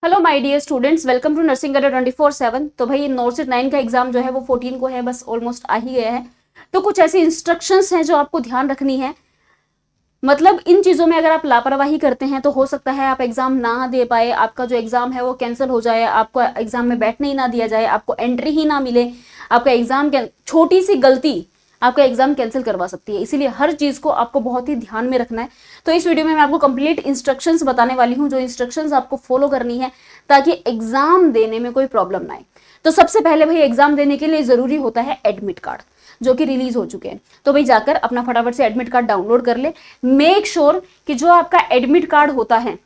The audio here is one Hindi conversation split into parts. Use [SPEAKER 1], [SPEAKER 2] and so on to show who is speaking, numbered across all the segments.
[SPEAKER 1] Hello my dear students, welcome to nursing Adda 24/7। तो भाई नॉर्सिट 9 का एग्जाम जो है वो 14 को है, बस ऑलमोस्ट आ ही गया है। तो कुछ ऐसी इंस्ट्रक्शंस हैं जो आपको ध्यान रखनी है। मतलब इन चीजों में अगर आप लापरवाही करते हैं तो हो सकता है आप एग्जाम ना दे पाए, आपका जो एग्जाम है वो कैंसिल हो जाए, आपको एग्जाम में बैठने ही ना दिया जाए, आपको एंट्री ही ना मिले, आपका एग्जाम छोटी सी गलती आपका एग्जाम कैंसिल करवा सकती है। इसीलिए हर चीज को आपको बहुत ही ध्यान में रखना है। तो इस वीडियो में मैं आपको कंप्लीट इंस्ट्रक्शंस बताने वाली हूं, जो इंस्ट्रक्शंस आपको फॉलो करनी है ताकि एग्जाम देने में कोई प्रॉब्लम ना आए। तो सबसे पहले भाई एग्जाम देने के लिए जरूरी होता है एडमिट कार्ड, जो कि रिलीज हो चुके हैं। तो भाई जाकर अपना फटाफट से एडमिट कार्ड डाउनलोड कर ले। मेक श्योर कि जो आपका एडमिट कार्ड होता है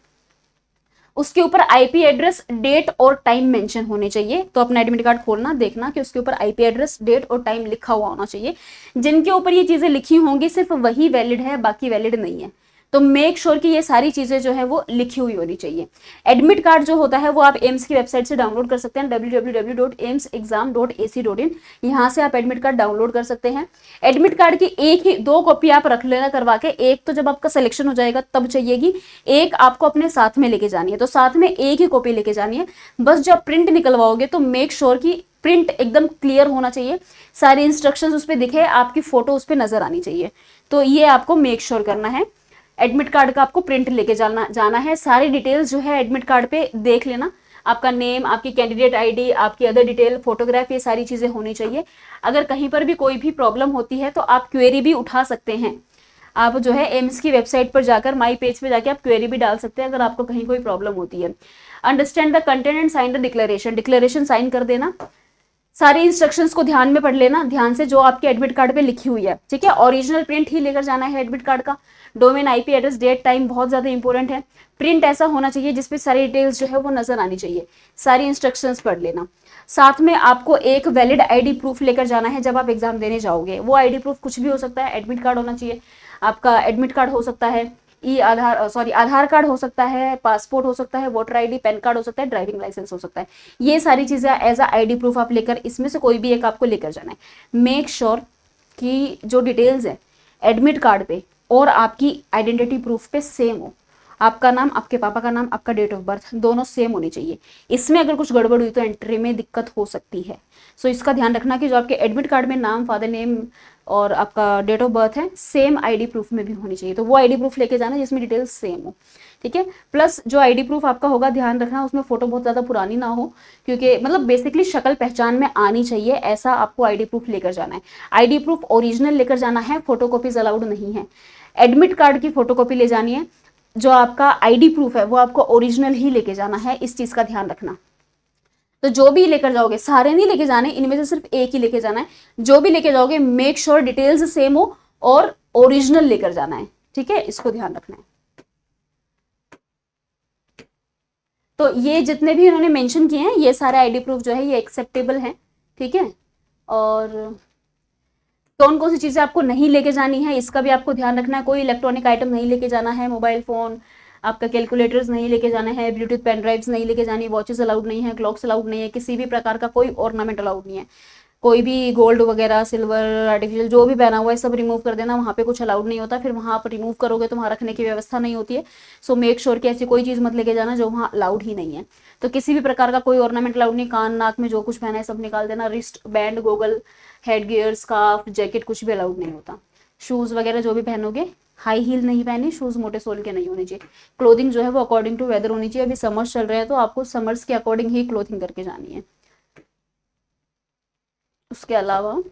[SPEAKER 1] उसके ऊपर आईपी एड्रेस, डेट और टाइम मेंशन होने चाहिए। तो अपना एडमिट कार्ड खोलना, देखना कि उसके ऊपर आईपी एड्रेस, डेट और टाइम लिखा हुआ होना चाहिए। जिनके ऊपर ये चीजें लिखी होंगी सिर्फ वही वैलिड है, बाकी वैलिड नहीं है। तो मेक श्योर कि ये सारी चीजें जो है वो लिखी हुई होनी चाहिए। एडमिट कार्ड जो होता है वो आप एम्स की वेबसाइट से डाउनलोड कर सकते हैं, www.aimsexam.ac.in। यहाँ से आप एडमिट कार्ड डाउनलोड कर सकते हैं। एडमिट कार्ड की एक ही 2 कॉपी आप रख लेना करवा के, एक तो जब आपका सिलेक्शन हो जाएगा तब चाहिएगी, एक आपको अपने साथ में लेके जानी है। तो साथ में एक ही कॉपी लेके जानी है। बस जब प्रिंट निकलवाओगे तो मेक श्योर कि प्रिंट एकदम क्लियर होना चाहिए, सारी इंस्ट्रक्शंस उस पर दिखे, आपकी फोटो उस पर नजर आनी चाहिए। तो ये आपको मेक श्योर करना है। एडमिट कार्ड का आपको प्रिंट लेके जाना है। सारी डिटेल्स जो है एडमिट कार्ड पे देख लेना, आपका नेम, आपकी कैंडिडेट आईडी, आपकी अदर डिटेल, फोटोग्राफ, ये सारी चीजें होनी चाहिए। अगर कहीं पर भी कोई भी प्रॉब्लम होती है तो आप क्वेरी भी उठा सकते हैं। आप जो है एम्स की वेबसाइट पर जाकर माई पेज पे जाकर आप क्वेरी भी डाल सकते हैं अगर आपको कहीं कोई प्रॉब्लम होती है। Understand the content and sign the declaration, declaration sign कर देना। सारी इंस्ट्रक्शंस को ध्यान में पढ़ लेना, ध्यान से, जो आपके एडमिट कार्ड पे लिखी हुई है, ठीक है। ओरिजिनल प्रिंट ही लेकर जाना है एडमिट कार्ड का। Domain, IP address, date, time बहुत ज्यादा इंपॉर्टेंट है। प्रिंट ऐसा होना चाहिए जिसपे सारी डिटेल्स जो है वो नजर आनी चाहिए। सारी इंस्ट्रक्शंस पढ़ लेना। साथ में आपको एक वैलिड आईडी प्रूफ लेकर जाना है जब आप एग्जाम देने जाओगे। वो आईडी प्रूफ कुछ भी हो सकता है, एडमिट कार्ड होना चाहिए, आपका एडमिट कार्ड हो सकता है, आधार कार्ड हो सकता है, पासपोर्ट हो सकता है, वोटर आईडी, पैन कार्ड हो सकता है, ड्राइविंग लाइसेंस हो सकता है। ये सारी चीजें एज अ आईडी प्रूफ आप लेकर, इसमें से कोई भी एक आपको लेकर जाना है। मेक श्योर कि जो डिटेल्स है एडमिट कार्ड पे और आपकी आइडेंटिटी प्रूफ पे सेम हो। आपका नाम, आपके पापा का नाम, आपका डेट ऑफ बर्थ दोनों सेम होनी चाहिए। इसमें अगर कुछ गड़बड़ हुई तो एंट्री में दिक्कत हो सकती है। सो इसका ध्यान रखना कि जो आपके एडमिट कार्ड में नाम, फादर नेम और आपका डेट ऑफ बर्थ है, सेम आईडी प्रूफ में भी होनी चाहिए। तो वो आईडी प्रूफ लेके जाना जिसमें डिटेल्स सेम हो, ठीक है। प्लस जो आईडी प्रूफ आपका होगा, ध्यान रखना उसमें फोटो बहुत ज्यादा पुरानी ना हो, क्योंकि मतलब बेसिकली शक्ल पहचान में आनी चाहिए, ऐसा आपको आईडी प्रूफ लेकर जाना है। आईडी प्रूफ ओरिजिनल लेकर जाना है, फोटोकॉपीज अलाउड नहीं है। एडमिट कार्ड की फोटोकॉपी ले जानी है। जो आपका आईडी प्रूफ है वो आपको ओरिजिनल ही लेके जाना है, इस चीज का ध्यान रखना। तो जो भी लेकर जाओगे, सारे नहीं लेके जाने, इनमें से सिर्फ एक ही लेके जाना है। जो भी लेके जाओगे मेक श्योर डिटेल्स सेम हो और ओरिजिनल लेकर जाना है, ठीक है, इसको ध्यान रखना है। तो ये जितने भी उन्होंने मेंशन किए हैं ये सारे आईडी प्रूफ जो है ये एक्सेप्टेबल हैं, ठीक है। और कौन कौन सी चीजें आपको नहीं लेके जानी है इसका भी आपको ध्यान रखना है। कोई इलेक्ट्रॉनिक आइटम नहीं लेके जाना है, मोबाइल फोन, आपका कैलकुलेटर्स नहीं लेके जाना है, ब्लूटूथ पेन ड्राइव्स नहीं लेके जानी, वॉचेस अलाउड नहीं है, क्लॉक्स अलाउड नहीं है, किसी भी प्रकार का कोई ऑर्नामेंट अलाउड नहीं है। कोई भी गोल्ड वगैरह, सिल्वर, आर्टिफिशियल जो भी पहना हुआ है सब रिमूव कर देना, वहाँ पे कुछ अलाउड नहीं होता। फिर वहाँ आप रिमूव करोगे तो वहाँ रखने की व्यवस्था नहीं होती है। सो मेक श्योर कि ऐसी कोई चीज़ मत लेके जाना जो वहाँ अलाउड ही नहीं है। तो किसी भी प्रकार का कोई ऑर्नामेंट अलाउड नहीं, कान नाक में जो कुछ पहना है सब निकाल देना। Wrist band, goggle, head gear, scarf, jacket कुछ भी अलाउड नहीं होता। शूज़ वगैरह जो भी पहनोगे, हाई हील नहीं पहनी, शूज़ मोटे सोल के नहीं होने चाहिए। क्लोथिंग जो है वो अकॉर्डिंग टू वेदर होनी चाहिए। अभी समर्स चल रहे हैं तो आपको समर्स के अकॉर्डिंग ही क्लोथिंग करके जानी है। उसके अलावा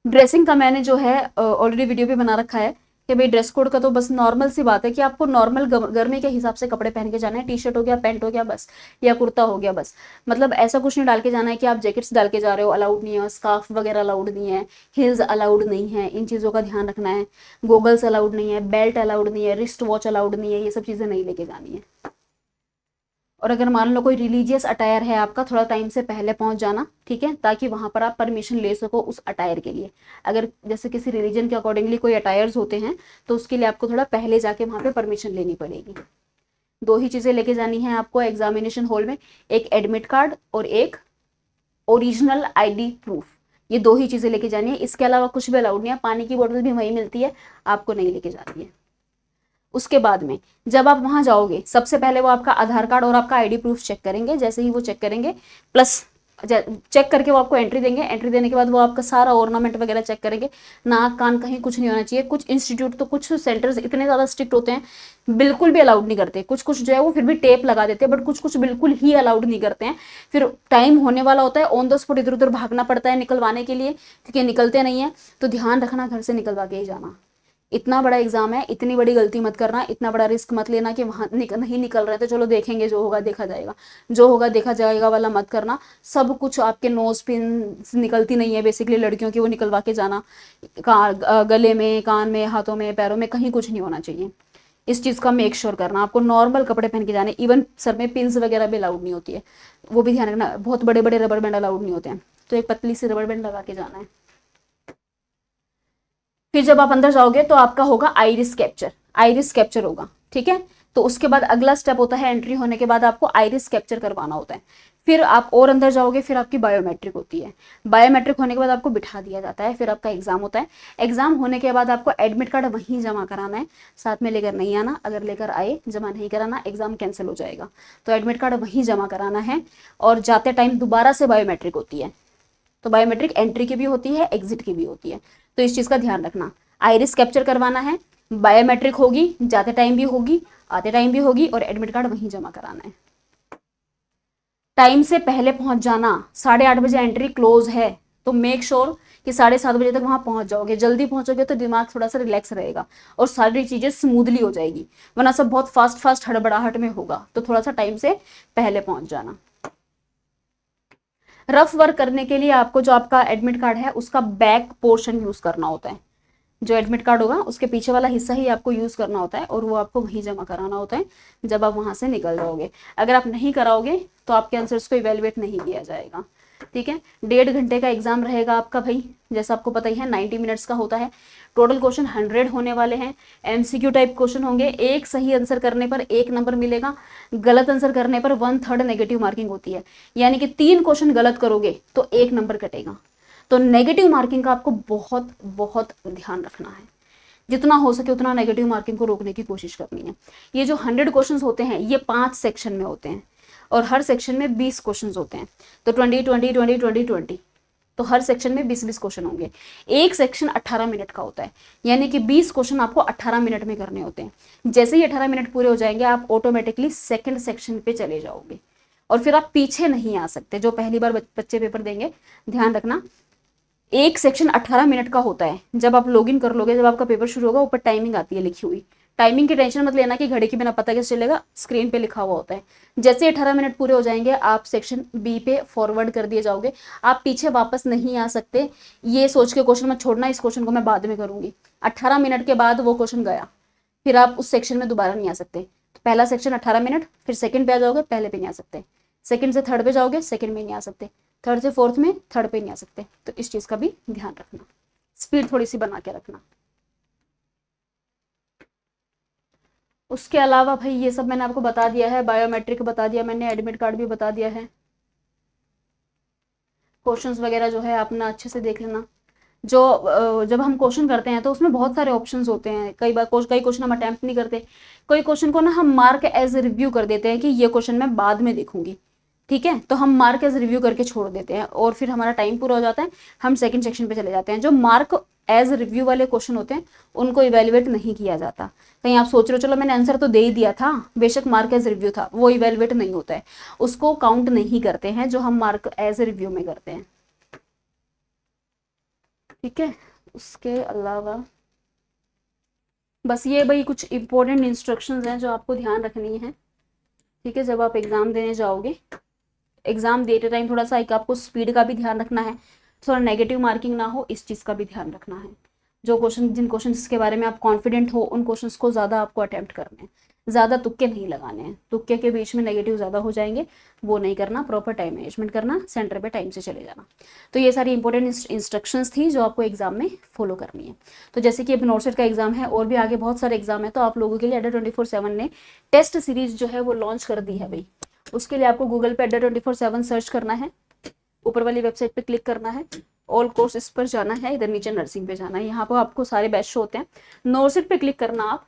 [SPEAKER 1] ड्रेसिंग का मैंने जो है ऑलरेडी वीडियो भी बना रखा है कि भाई ड्रेस कोड का तो बस नॉर्मल सी बात है कि आपको नॉर्मल गर्मी के हिसाब से कपड़े पहन के जाना है। टी शर्ट हो गया, पैंट हो गया बस, या कुर्ता हो गया बस। मतलब ऐसा कुछ नहीं डाल के जाना है कि आप जैकेट्स डाल के जा रहे हो, अलाउड नहीं है। स्कार्फ वगैरह अलाउड नहीं है, हिल्स अलाउड नहीं है, इन चीज़ों का ध्यान रखना है। गोगल्स अलाउड नहीं है, बेल्ट अलाउड नहीं है, रिस्ट वॉच अलाउड नहीं है, ये सब चीज़ें नहीं लेके जानी है। और अगर मान लो कोई रिलीजियस अटायर है आपका, थोड़ा टाइम से पहले पहुंच जाना, ठीक है, ताकि वहां पर आप परमिशन ले सको उस अटायर के लिए। अगर जैसे किसी रिलीजन के अकॉर्डिंगली कोई अटायर्स होते हैं तो उसके लिए आपको थोड़ा पहले जाके वहां पे परमिशन लेनी पड़ेगी। 2 ही चीजें लेके जानी है आपको एग्जामिनेशन हॉल में, एक एडमिट कार्ड और एक ओरिजिनल आईडी प्रूफ। ये 2 ही चीजें लेके जानी है, इसके अलावा कुछ भी अलाउड नहीं है। पानी की बोतल भी वहीं मिलती है, आपको नहीं लेके जानी है। उसके बाद में जब आप वहां जाओगे, सबसे पहले वो आपका आधार कार्ड और आपका आईडी प्रूफ चेक करेंगे। जैसे ही वो चेक करेंगे, प्लस चेक करके वो आपको एंट्री देंगे। एंट्री देने के बाद वो आपका सारा ऑर्नामेंट वगैरह चेक करेंगे। नाक कान कहीं कुछ नहीं होना चाहिए। कुछ इंस्टीट्यूट तो, कुछ सेंटर्स इतने ज़्यादा स्ट्रिक्ट होते हैं, बिल्कुल भी अलाउड नहीं करते। कुछ कुछ जो है वो फिर भी टेप लगा देते हैं, बट कुछ कुछ बिल्कुल ही अलाउड नहीं करते हैं। फिर टाइम होने वाला होता है, ऑन द स्पॉट इधर उधर भागना पड़ता है निकलवाने के लिए, क्योंकि निकलते नहीं है। तो ध्यान रखना, घर से निकलवा के ही जाना। इतना बड़ा एग्जाम है, इतनी बड़ी गलती मत करना, इतना बड़ा रिस्क मत लेना कि वहां नहीं निकल रहे तो चलो देखेंगे, जो होगा देखा जाएगा, जो होगा देखा जाएगा वाला मत करना। सब कुछ आपके नोज पिन निकलती नहीं है बेसिकली लड़कियों की, वो निकलवा के जाना। गले में, कान में, हाथों में, पैरों में कहीं कुछ नहीं होना चाहिए। इस चीज़ का मेक श्योर करना। आपको नॉर्मल कपड़े पहन के जाने, इवन सर में पिन्स वगैरह भी अलाउड नहीं होती है, वो भी ध्यान रखना। बहुत बड़े बड़े रबर बैंड अलाउड नहीं होते हैं, तो एक पतली सी रबर बैंड लगा के जाना है। फिर जब आप अंदर जाओगे तो आपका होगा आइरिस कैप्चर। आइरिस कैप्चर होगा, ठीक है। तो उसके बाद अगला स्टेप होता है, एंट्री होने के बाद आपको आइरिस कैप्चर करवाना होता है। फिर आप और अंदर जाओगे, फिर आपकी बायोमेट्रिक होती है। बायोमेट्रिक होने के बाद आपको बिठा दिया जाता है, फिर आपका एग्जाम होता है। एग्जाम होने के बाद आपको एडमिट कार्ड वहीं जमा कराना है, साथ में लेकर नहीं आना। अगर लेकर आए, जमा नहीं कराना, एग्जाम कैंसिल हो जाएगा। तो एडमिट कार्ड वहीं जमा कराना है। और जाते टाइम दोबारा से बायोमेट्रिक होती है। तो बायोमेट्रिक एंट्री की भी होती है, एग्जिट की भी होती है। तो इस चीज़ का ध्यान रखना। आइरिस कैप्चर करवाना है, बायोमेट्रिक होगी, जाते टाइम भी होगी, आते टाइम भी होगी, और एडमिट कार्ड वहीं जमा कराना है। टाइम से पहले पहुंच जाना। 8:30 बजे एंट्री क्लोज है, तो मेक श्योर कि 7:30 बजे तक वहां पहुंच जाओगे। जल्दी पहुंचोगे तो दिमाग थोड़ा सा रिलैक्स रहेगा और सारी चीजें स्मूथली हो जाएगी, वरना सब बहुत फास्ट फास्ट हड़बड़ाहट में होगा। तो थोड़ा सा टाइम से पहले पहुंच जाना। रफ वर्क करने के लिए आपको जो आपका एडमिट कार्ड है उसका बैक पोर्शन यूज करना होता है। जो एडमिट कार्ड होगा उसके पीछे वाला हिस्सा ही आपको यूज करना होता है, और वो आपको वहीं जमा कराना होता है जब आप वहां से निकल जाओगे। अगर आप नहीं कराओगे तो आपके आंसर्स को इवेलुएट नहीं किया जाएगा, ठीक है। 1.5 घंटे का एग्जाम रहेगा आपका भाई, जैसा आपको पता ही है 90 मिनट्स का होता है। टोटल क्वेश्चन 100 होने वाले हैं। एमसीक्यू टाइप क्वेश्चन होंगे। एक सही आंसर करने पर 1 नंबर मिलेगा, गलत आंसर करने पर 1/3 नेगेटिव मार्किंग होती है। यानी कि 3 क्वेश्चन गलत करोगे तो 1 नंबर कटेगा। तो नेगेटिव मार्किंग का आपको बहुत बहुत ध्यान रखना है। जितना हो सके उतना नेगेटिव मार्किंग को रोकने की कोशिश करनी है। ये जो 100 क्वेश्चंस होते हैं ये 5 सेक्शन में होते हैं, और हर सेक्शन में 20 क्वेश्चंस होते हैं। तो 20 तो हर सेक्शन में 20 क्वेश्चन होंगे। एक सेक्शन 18 मिनट का होता है, यानी कि 20 क्वेश्चन आपको 18 मिनट में करने होते हैं। जैसे ही 18 मिनट पूरे हो जाएंगे आप ऑटोमेटिकली सेकंड सेक्शन पे चले जाओगे, और फिर आप पीछे नहीं आ सकते। जो पहली बार बच्चे पेपर देंगे, ध्यान रखना, एक सेक्शन 18 मिनट का होता है। जब आप लॉगिन कर लोगे, जब आपका पेपर शुरू होगा, ऊपर टाइमिंग आती है लिखी हुई। टाइमिंग की टेंशन मत लेना कि घड़ी के बिना पता कैसे चलेगा, स्क्रीन पे लिखा हुआ होता है। जैसे 18 मिनट पूरे हो जाएंगे आप सेक्शन बी पे फॉरवर्ड कर दिए जाओगे। आप पीछे वापस नहीं आ सकते, ये सोच के क्वेश्चन मत छोड़ना इस क्वेश्चन को मैं बाद में करूंगी। 18 मिनट के बाद वो क्वेश्चन गया, फिर आप उस सेक्शन में दोबारा नहीं आ सकते। तो पहला सेक्शन 18 मिनट, फिर सेकंड पे आ जाओगे, पहले पे नहीं आ सकते। सेकंड से थर्ड पे जाओगे, सेकंड में नहीं आ सकते। थर्ड से फोर्थ में, थर्ड पे नहीं आ सकते। तो इस चीज का भी ध्यान रखना, स्पीड थोड़ी सी बना के रखना। उसके अलावा भाई ये सब मैंने आपको बता दिया है। बायोमेट्रिक बता दिया मैंने, एडमिट कार्ड भी बता दिया है। क्वेश्चंस वगैरह जो है अपना अच्छे से देख लेना। जो जब हम क्वेश्चन करते हैं तो उसमें बहुत सारे ऑप्शंस होते हैं। कई बार कई क्वेश्चन हम अटेम्प्ट नहीं करते, कोई क्वेश्चन को ना हम मार्क एज रिव्यू कर देते हैं कि ये क्वेश्चन मैं बाद में देखूंगी, ठीक है। तो हम मार्क एज रिव्यू करके छोड़ देते हैं, और फिर हमारा टाइम पूरा हो जाता है, हम सेकंड सेक्शन पे चले जाते हैं। जो मार्क एज रिव्यू वाले क्वेश्चन होते हैं उनको इवेल्युएट नहीं किया जाता। कहीं आप सोच रहे हो चलो मैंने आंसर तो दे ही दिया था, बेशक मार्क एज रिव्यू था, वो इवेल्युएट नहीं होता है, उसको काउंट नहीं करते हैं जो हम मार्क एज रिव्यू में करते हैं, ठीक है। उसके अलावा बस ये भाई कुछ इंपॉर्टेंट इंस्ट्रक्शंस हैं जो आपको ध्यान रखनी है, ठीक है। जब आप एग्जाम देने जाओगे, एग्जाम देते टाइम थोड़ा सा एक आपको स्पीड का भी ध्यान रखना है, थोड़ा नेगेटिव मार्किंग ना हो, इस चीज़ का भी ध्यान रखना है। जिन क्वेश्चन के बारे में आप कॉन्फिडेंट हो उन क्वेश्चंस को ज़्यादा आपको अटेम्प्ट करने हैं, ज़्यादा तुक्के नहीं लगाने हैं। तुक्के के बीच में नेगेटिव ज़्यादा हो जाएंगे, वो नहीं करना। प्रॉपर टाइम मैनेजमेंट करना, सेंटर पे टाइम से चले जाना। तो ये सारी इंपॉर्टेंट इंस्ट्रक्शंस थी जो आपको एग्जाम में फॉलो करनी है। तो जैसे कि अब नोटसेट का एग्जाम है और भी आगे बहुत सारे एग्जाम है, तो आप लोगों के लिए अड्डा 24/7 ने टेस्ट सीरीज जो है वो लॉन्च कर दी है भाई। उसके लिए आपको गूगल पे अड्डा 24/7 सर्च करना है, ऊपर वाली वेबसाइट पे क्लिक करना है, ऑल कोर्सेज पर जाना है, इधर नीचे नर्सिंग पे जाना है, यहाँ पर आपको सारे बैच शो होते हैं। नोटसेट पे क्लिक करना आप,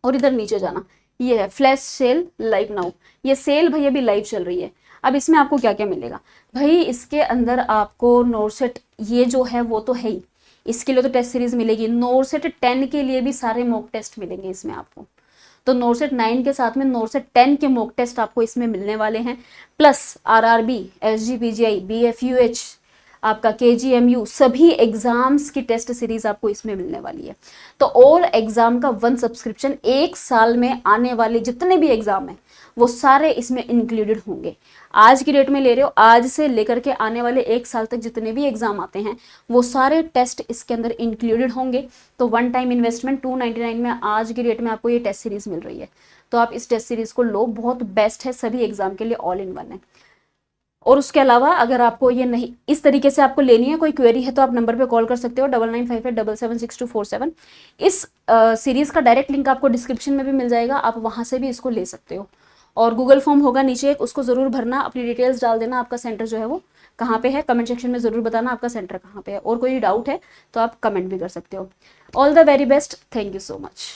[SPEAKER 1] और इधर नीचे जाना, ये है फ्लैश सेल लाइव नाउ, ये सेल भैया भी लाइव चल रही है। अब इसमें आपको क्या क्या मिलेगा भाई, इसके अंदर आपको नोरसेट ये जो है वो तो है ही, इसके लिए तो टेस्ट सीरीज मिलेगी, नोरसेट 10 के लिए भी सारे मॉक टेस्ट मिलेंगे इसमें आपको। तो नोरसेट 9 के साथ में नोरसेट 10 के मॉक टेस्ट आपको इसमें मिलने वाले हैं, प्लस आरआरबी, एसजीपीजीआई, बीएफयूएच, आपका केजीएमयू, सभी एग्जाम्स की टेस्ट सीरीज आपको इसमें मिलने वाली है। तो ऑल एग्जाम का 1 सब्सक्रिप्शन, एक साल में आने वाले जितने भी एग्जाम हैं वो सारे इसमें इंक्लूडेड होंगे। आज की डेट में ले रहे हो, आज से लेकर के आने वाले एक साल तक जितने भी एग्जाम आते हैं वो सारे टेस्ट इसके अंदर इंक्लूडेड होंगे। तो 1 टाइम इन्वेस्टमेंट 299 में आज की डेट में आपको ये टेस्ट सीरीज मिल रही है। तो आप इस टेस्ट सीरीज को लो, बहुत बेस्ट है, सभी एग्जाम के लिए ऑल इन वन है। और उसके अलावा अगर आपको ये नहीं इस तरीके से आपको लेनी है, कोई क्वेरी है तो आप नंबर पे कॉल कर सकते हो 9958776247। इस सीरीज का डायरेक्ट लिंक आपको डिस्क्रिप्शन में भी मिल जाएगा, आप वहां से भी इसको ले सकते हो। और गूगल फॉर्म होगा नीचे एक, उसको जरूर भरना, अपनी डिटेल्स डाल देना, आपका सेंटर जो है वो कहाँ पे है, कमेंट सेक्शन में जरूर बताना आपका सेंटर कहाँ पे है। और कोई डाउट है तो आप कमेंट भी कर सकते हो। All the very best, thank you so much.